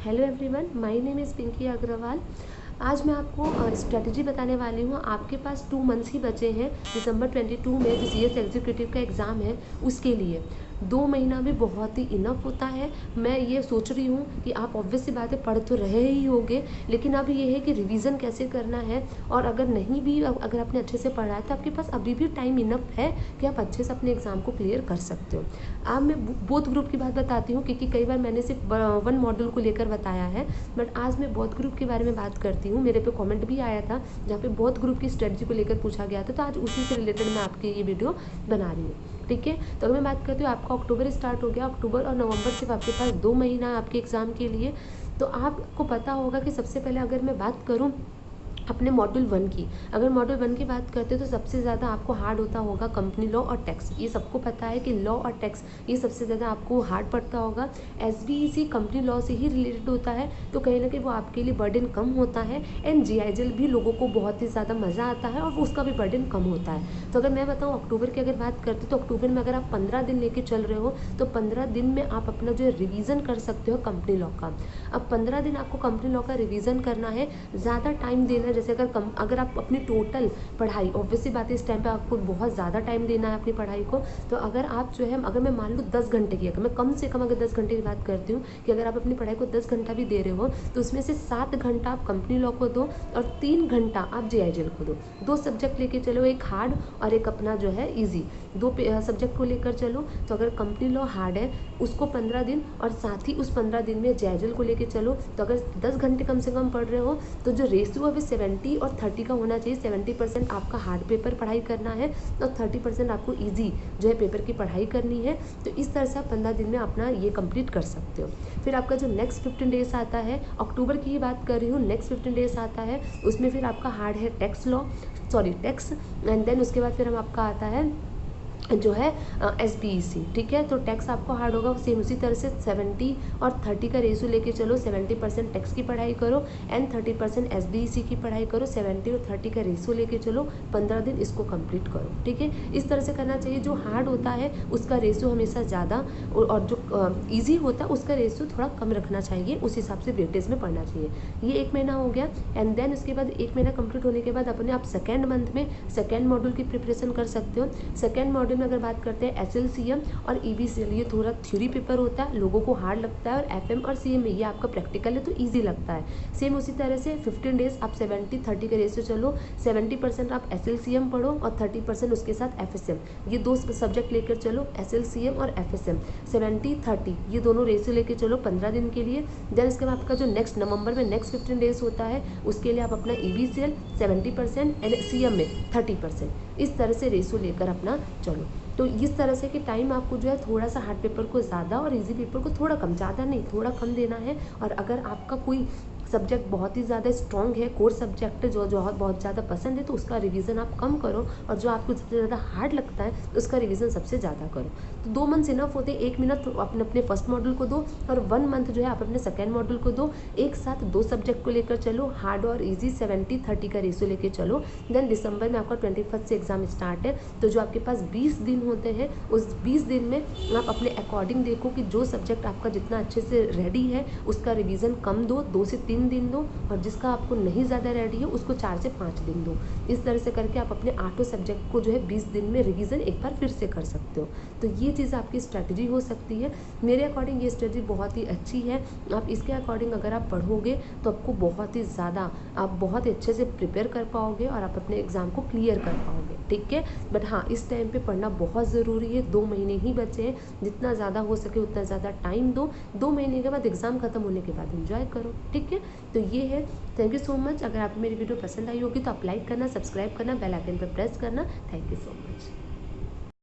Hello everyone, my name is Pinky Agarwal. आज मैं आपको स्ट्रेटजी बताने वाली हूँ। आपके पास 2 मंथ्स ही बचे हैं दिसंबर 22 में जो CS एग्जीक्यूटिव का एग्ज़ाम है उसके लिए। 2 महीना भी बहुत ही इनफ होता है। मैं ये सोच रही हूँ कि आप ऑब्वियस सी बात है पढ़ तो रहे ही होंगे, लेकिन अब ये है कि रिवीजन कैसे करना है। और अगर नहीं भी अगर आपने अच्छे से पढ़ा है तो आपके पास अभी भी टाइम इनफ है कि आप अच्छे से अपने एग्ज़ाम को क्लियर कर सकते हो। अब मैं बोथ ग्रुप की बात बताती हूँ, क्योंकि कई बार मैंने सिर्फ 1 मॉड्यूल को लेकर बताया है, बट आज मैं बोथ ग्रुप के बारे में बात करती हूँ। मेरे पे कमेंट भी आया था जहाँ पे बोथ ग्रुप की स्ट्रेटजी को लेकर पूछा गया था, तो आज उसी से रिलेटेड मैं आपके ये वीडियो बना रही हूँ। ठीक है, तो अगर मैं बात करती हूँ, आपका अक्टूबर स्टार्ट हो गया। अक्टूबर और नवंबर सिर्फ आपके पास 2 महीना है आपके एग्ज़ाम के लिए। तो आपको पता होगा कि सबसे पहले अगर मैं बात करूँ अपने मॉड्यूल 1 की, अगर मॉड्यूल 1 की बात करते हैं तो सबसे ज़्यादा आपको हार्ड होता होगा कंपनी लॉ और टैक्स। ये सबको पता है कि लॉ और टैक्स ये सबसे ज़्यादा आपको हार्ड पड़ता होगा। SBEC कंपनी लॉ से ही रिलेटेड होता है, तो कहीं ना कहीं वो आपके लिए बर्डन कम होता है। एंड GIGL भी लोगों को बहुत ही ज़्यादा मज़ा आता है और उसका भी बर्डन कम होता है। तो अगर मैं बताऊँ अक्टूबर की अगर बात करते तो अक्टूबर में अगर आप 15 दिन लेके चल रहे हो तो 15 दिन में आप अपना जो है रिवीजन कर सकते हो कंपनी लॉ का। अब 15 दिन आपको कंपनी लॉ का रिवीजन करना है, ज़्यादा टाइम देना है। जैसे अगर आप अपनी टोटल पढ़ाई, ऑब्वियसली बात है इस टाइम पे आपको बहुत ज़्यादा टाइम देना है अपनी पढ़ाई को। तो अगर आप जो है, अगर मैं मान लूँ 10 घंटे की, अगर मैं कम से कम अगर 10 घंटे की बात करती हूँ कि अगर आप अपनी पढ़ाई को 10 घंटा भी दे रहे हो तो उसमें से 7 घंटा आप कंपनी लॉ को दो और 3 घंटा आप GIGL को दो। 2 सब्जेक्ट लेके चलो, एक हार्ड और एक अपना जो है ईजी। 2 सब्जेक्ट को लेकर चलो। तो अगर कंपनी लॉ हार्ड है उसको 15 दिन और साथ ही उस 15 दिन में GIGL को लेके चलो। तो अगर 10 घंटे कम से कम पढ़ रहे हो तो जो रेशियो है 70 और 30 का होना चाहिए। 70% आपका हार्ड पेपर पढ़ाई करना है और 30% आपको इजी जो है पेपर की पढ़ाई करनी है। तो इस तरह से आप 15 दिन में अपना ये कंप्लीट कर सकते हो। फिर आपका जो नेक्स्ट 15 डेज आता है, अक्टूबर की ही बात कर रही हूँ, नेक्स्ट 15 डेज आता है उसमें फिर आपका हार्ड है टैक्स एंड देन उसके बाद फिर हम आपका आता है जो है SBEC। ठीक है, तो टैक्स आपको हार्ड होगा। सेम उसी तरह से 70 और 30 का रेशियो लेके चलो। 70% टैक्स की पढ़ाई करो एंड 30% SBEC की पढ़ाई करो। 70 और 30 का रेशियो लेके चलो, 15 दिन इसको कंप्लीट करो। ठीक है, इस तरह से करना चाहिए। जो हार्ड होता है उसका रेशियो हमेशा ज़्यादा और जो ईजी होता है उसका रेशियो थोड़ा कम रखना चाहिए। उस हिसाब से वेटेज में पढ़ना चाहिए। ये 1 महीना हो गया एंड देन उसके बाद 1 महीना कंप्लीट होने के बाद अपने आप सेकेंड मंथ में सेकेंड मॉड्यूल की प्रिपरेशन कर सकते हो। सेकेंड मॉड्यूल में अगर बात करते हैं SLCM और EBCL, ये थोड़ा थ्योरी पेपर होता है, लोगों को हार्ड लगता है। और FM और CM में ये आपका प्रैक्टिकल है तो इजी लगता है। सेम उसी तरह से 15 डेज आप 70-30 का रेशियो चलो। 70% आप SLCM पढ़ो और 30% उसके साथ FSM, ये 2 सब्जेक्ट लेकर चलो, SLCM और FSM। 70-30 ये दोनों रेशियो लेकर चलो 15 दिन के लिए। देन इसके बाद आपका जो नेक्स्ट नवंबर में नेक्स्ट 15 डेज होता है उसके लिए आप अपना EBCL 70% एंड CM में 30%, इस तरह से रेशियो लेकर अपना चलो। तो इस तरह से कि टाइम आपको जो है थोड़ा सा हार्ड पेपर को ज़्यादा और इजी पेपर को थोड़ा कम, ज़्यादा नहीं थोड़ा कम देना है। और अगर आपका कोई सब्जेक्ट बहुत ही ज़्यादा स्ट्रॉन्ग है, कोर सब्जेक्ट जो बहुत ज़्यादा पसंद है, तो उसका रिवीजन आप कम करो। और जो आपको सबसे ज़्यादा हार्ड लगता है उसका रिवीजन सबसे ज़्यादा करो। तो 2 मंथ्स इनफ होते हैं। 1 महीना अपने फर्स्ट मॉड्यूल को दो और 1 मंथ जो है आप अपने सेकेंड मॉड्यूल को दो। एक साथ 2 सब्जेक्ट को लेकर चलो, हार्ड और ईजी। 70-30 का रेशियो लेकर चलो। देन दिसंबर में आपका 21 से एग्जाम स्टार्ट है, तो जो आपके पास 20 दिन होते हैं उस 20 दिन में आप अपने अकॉर्डिंग देखो कि जो सब्जेक्ट आपका जितना अच्छे से रेडी है उसका रिवीजन कम दो, 2 से 3 दिन दो, और जिसका आपको नहीं ज़्यादा रेडी है उसको 4 से 5 दिन दो। इस तरह से करके आप अपने 8 सब्जेक्ट को जो है 20 दिन में रिवीजन एक बार फिर से कर सकते हो। तो ये चीज़ आपकी स्ट्रैटेजी हो सकती है। मेरे अकॉर्डिंग ये स्ट्रैटेजी बहुत ही अच्छी है। आप इसके अकॉर्डिंग अगर आप पढ़ोगे तो आपको बहुत ही ज़्यादा आप बहुत ही अच्छे से प्रिपेयर कर पाओगे और आप अपने एग्ज़ाम को क्लियर कर पाओगे। ठीक है, बट हाँ इस टाइम पे पढ़ना बहुत ज़रूरी है। 2 महीने ही बचे हैं, जितना ज़्यादा हो सके उतना ज़्यादा टाइम दो। 2 महीने के बाद एग्ज़ाम खत्म होने के बाद एंजॉय करो। ठीक है, तो ये है। Thank you so much. अगर आपको मेरी वीडियो पसंद आई होगी तो आप लाइक करना, सब्सक्राइब करना, बेल आइकन पर प्रेस करना। Thank you so much.